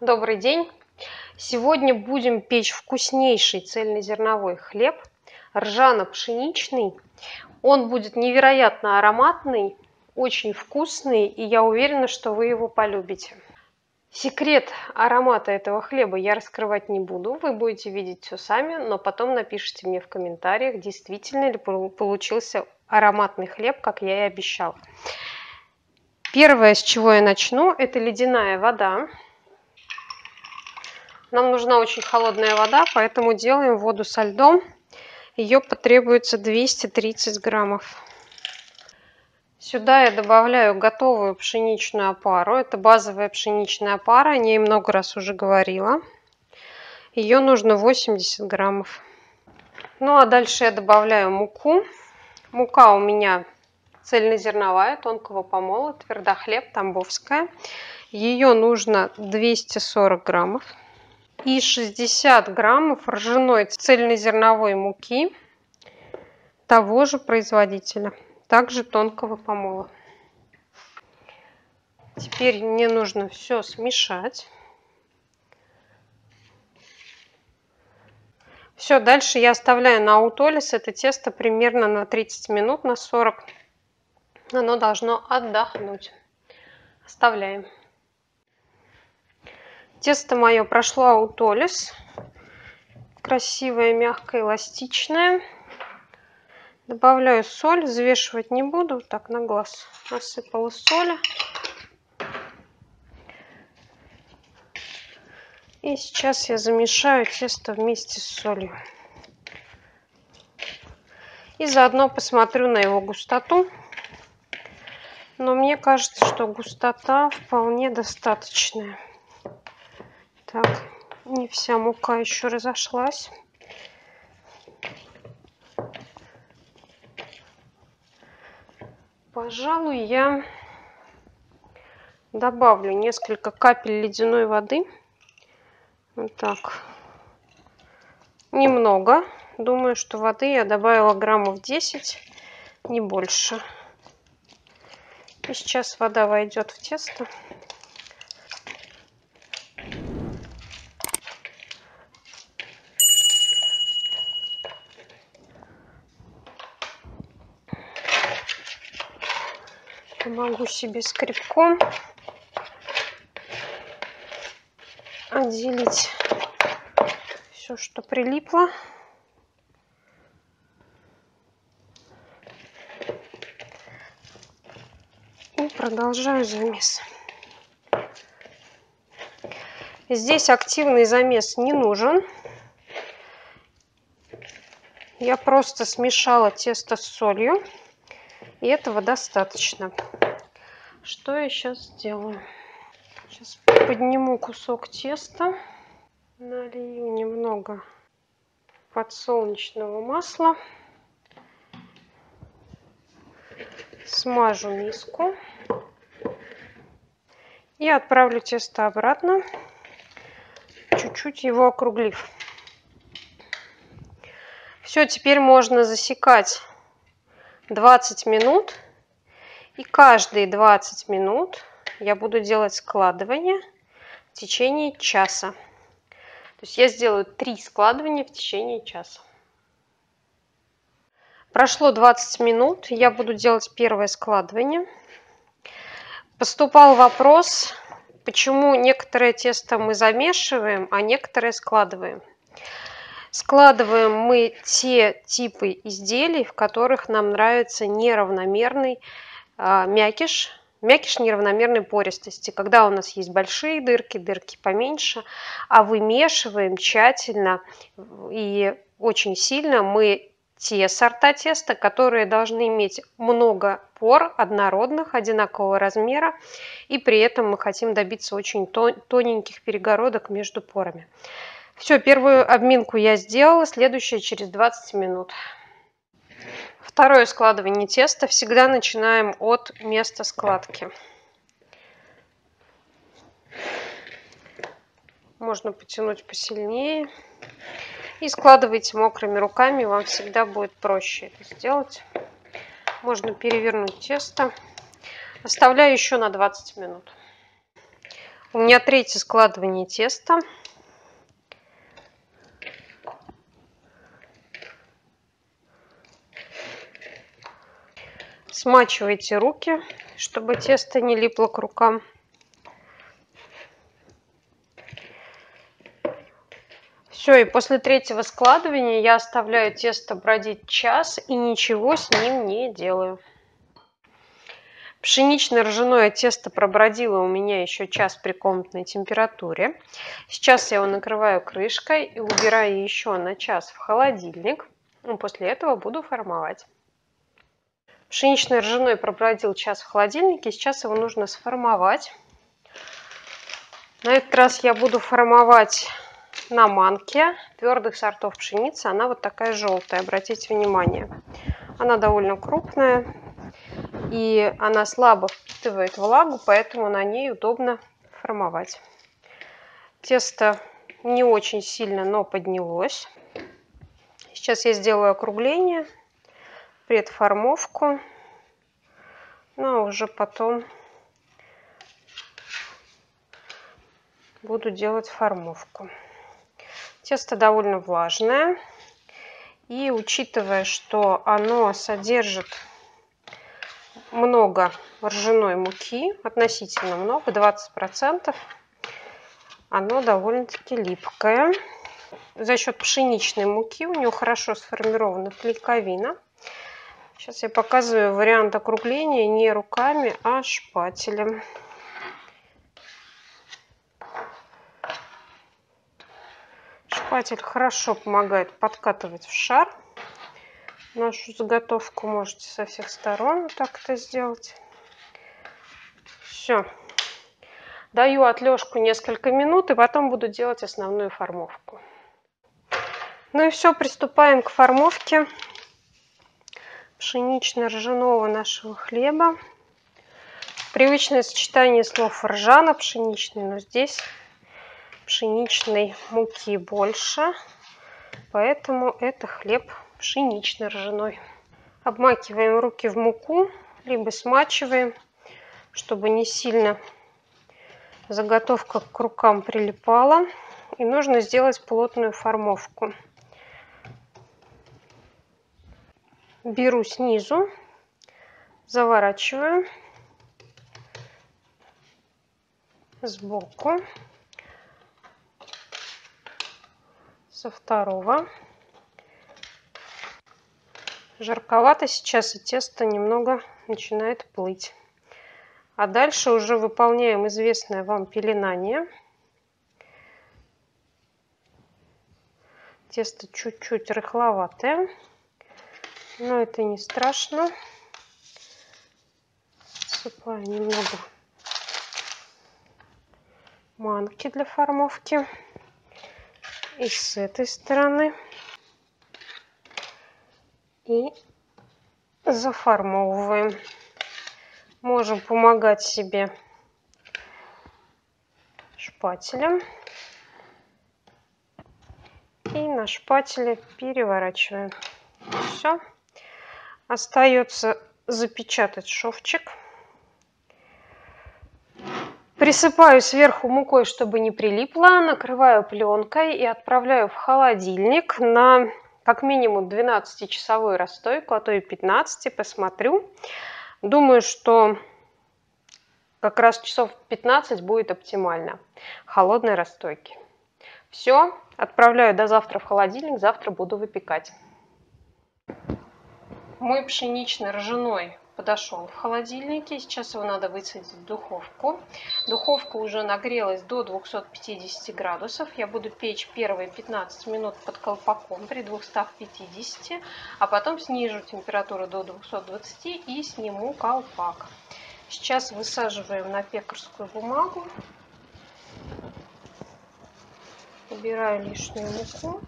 Добрый день! Сегодня будем печь вкуснейший цельнозерновой хлеб, ржано-пшеничный. Он будет невероятно ароматный, очень вкусный, и я уверена, что вы его полюбите. Секрет аромата этого хлеба я раскрывать не буду, вы будете видеть все сами, но потом напишите мне в комментариях, действительно ли получился ароматный хлеб, как я и обещала. Первое, с чего я начну, это ледяная вода. Нам нужна очень холодная вода, поэтому делаем воду со льдом. Ее потребуется 230 граммов. Сюда я добавляю готовую пшеничную опару. Это базовая пшеничная опара, о ней много раз уже говорила. Ее нужно 80 граммов. Ну а дальше я добавляю муку. Мука у меня цельнозерновая, тонкого помола, твердохлеб, тамбовская. Ее нужно 240 граммов. И 60 граммов ржаной цельнозерновой муки того же производителя, также тонкого помола. Теперь мне нужно все смешать. Все, дальше я оставляю на аутолис это тесто примерно на 30 минут, на 40. Оно должно отдохнуть. Оставляем. Тесто мое прошло аутолис. Красивое, мягкое, эластичное. Добавляю соль, взвешивать не буду, так на глаз насыпала соли. И сейчас я замешаю тесто вместе с солью. И заодно посмотрю на его густоту. Но мне кажется, что густота вполне достаточная. Так, не вся мука еще разошлась. Пожалуй, я добавлю несколько капель ледяной воды. Вот так. Немного. Думаю, что воды я добавила граммов 10, не больше. И сейчас вода войдет в тесто. Помогу себе скребком отделить все, что прилипло. И продолжаю замес. Здесь активный замес не нужен. Я просто смешала тесто с солью. И этого достаточно. Что я сейчас сделаю? Сейчас подниму кусок теста. Налью немного подсолнечного масла. Смажу миску. И отправлю тесто обратно, чуть-чуть его округлив. Все, теперь можно засекать 20 минут. И каждые 20 минут я буду делать складывание в течение часа. То есть я сделаю 3 складывания в течение часа. Прошло 20 минут, я буду делать первое складывание. Поступал вопрос, почему некоторое тесто мы замешиваем, а некоторые складываем. Складываем мы те типы изделий, в которых нам нравится неравномерный мякиш неравномерной пористости, когда у нас есть большие дырки, дырки поменьше, а вымешиваем тщательно и очень сильно мы те сорта теста, которые должны иметь много пор, однородных, одинакового размера, и при этом мы хотим добиться очень тоненьких перегородок между порами. Все, первую обминку я сделала, следующая через 20 минут. Второе складывание теста всегда начинаем от места складки. Можно потянуть посильнее. И складывайте мокрыми руками, вам всегда будет проще это сделать. Можно перевернуть тесто. Оставляю еще на 20 минут. У меня третье складывание теста. Смачивайте руки, чтобы тесто не липло к рукам. Все, и после третьего складывания я оставляю тесто бродить час и ничего с ним не делаю. Пшенично-ржаное тесто пробродило у меня еще час при комнатной температуре. Сейчас я его накрываю крышкой и убираю еще на час в холодильник. После этого буду формовать. Пшенично-ржаной пробродил час в холодильнике, сейчас его нужно сформовать. На этот раз я буду формовать на манке твердых сортов пшеницы. Она вот такая желтая, обратите внимание. Она довольно крупная и она слабо впитывает влагу, поэтому на ней удобно формовать. Тесто не очень сильно, но поднялось. Сейчас я сделаю округление, предформовку, ну а уже потом буду делать формовку. Тесто довольно влажное, и учитывая, что оно содержит много ржаной муки, относительно много, 20%, оно довольно-таки липкое. За счет пшеничной муки у нее хорошо сформирована клейковина. Сейчас я показываю вариант округления не руками, а шпателем. Шпатель хорошо помогает подкатывать в шар. Нашу заготовку можете со всех сторон вот так это сделать. Все. Даю отлежку несколько минут и потом буду делать основную формовку. Ну и все, приступаем к формовке пшенично-ржаного нашего хлеба. Привычное сочетание слов ржано-пшеничный, но здесь пшеничной муки больше, поэтому это хлеб пшенично-ржаной. Обмакиваем руки в муку, либо смачиваем, чтобы не сильно заготовка к рукам прилипала. И нужно сделать плотную формовку. Беру снизу, заворачиваю сбоку, со второго. Жарковато сейчас, и тесто немного начинает плыть. А дальше уже выполняем известное вам пеленание. Тесто чуть-чуть рыхловатое, но это не страшно. Всыпаю немного манки для формовки. И с этой стороны. И заформовываем. Можем помогать себе шпателем. И на шпателе переворачиваем. Все. Остается запечатать шовчик. Присыпаю сверху мукой, чтобы не прилипло. Накрываю пленкой и отправляю в холодильник на как минимум 12-часовую расстойку, а то и 15, посмотрю. Думаю, что как раз часов 15 будет оптимально холодной расстойки. Все, отправляю до завтра в холодильник, завтра буду выпекать. Мой пшенично-ржаной подошел в холодильнике. Сейчас его надо высадить в духовку. Духовка уже нагрелась до 250 градусов. Я буду печь первые 15 минут под колпаком при 250, а потом снижу температуру до 220 и сниму колпак. Сейчас высаживаем на пекарскую бумагу. Убираю лишнюю муку.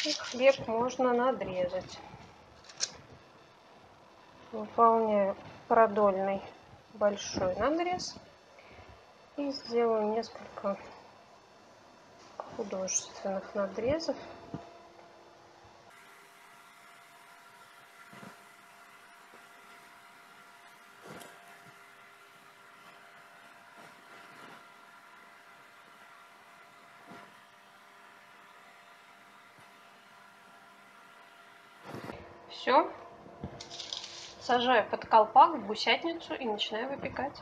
И хлеб можно надрезать. Выполняю продольный большой надрез и сделаю несколько художественных надрезов. Все. Сажаю под колпак в гусятницу и начинаю выпекать.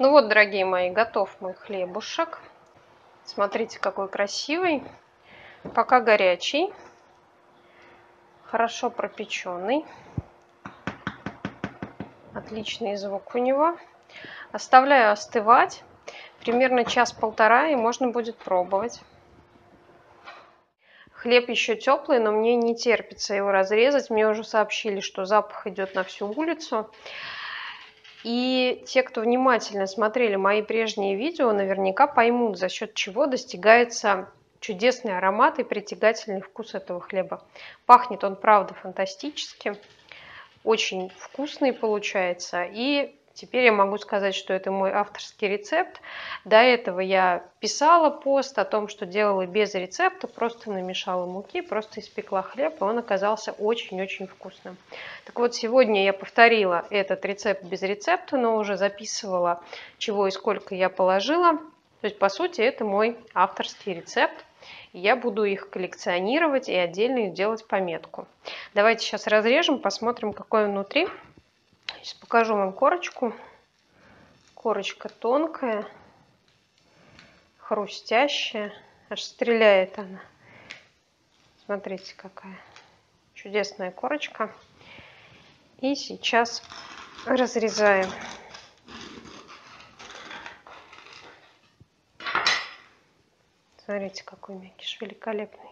Ну вот, дорогие мои, готов мой хлебушек. Смотрите, какой красивый. Пока горячий. Хорошо пропеченный. Отличный звук у него. Оставляю остывать. Примерно час-полтора, и можно будет пробовать. Хлеб еще теплый, но мне не терпится его разрезать. Мне уже сообщили, что запах идет на всю улицу. И те, кто внимательно смотрели мои прежние видео, наверняка поймут, за счет чего достигается чудесный аромат и притягательный вкус этого хлеба. Пахнет он, правда, фантастически. Очень вкусный получается. И теперь я могу сказать, что это мой авторский рецепт. До этого я писала пост о том, что делала без рецепта, просто намешала муки, просто испекла хлеб, и он оказался очень-очень вкусным. Так вот, сегодня я повторила этот рецепт без рецепта, но уже записывала, чего и сколько я положила. То есть, по сути, это мой авторский рецепт. Я буду их коллекционировать и отдельно делать пометку. Давайте сейчас разрежем, посмотрим, какой внутри. Сейчас покажу вам корочку. Корочка тонкая, хрустящая. Аж стреляет она. Смотрите, какая чудесная корочка. И сейчас разрезаем. Смотрите, какой мякиш великолепный.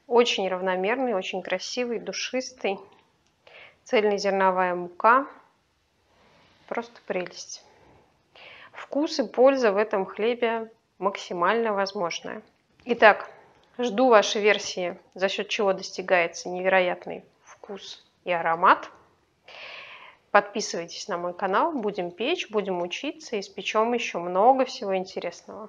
Очень равномерный, очень красивый, душистый. Цельнозерновая мука. Просто прелесть. Вкус и польза в этом хлебе максимально возможная. Итак, жду вашей версии, за счет чего достигается невероятный вкус и аромат. Подписывайтесь на мой канал, будем печь, будем учиться, испечем еще много всего интересного.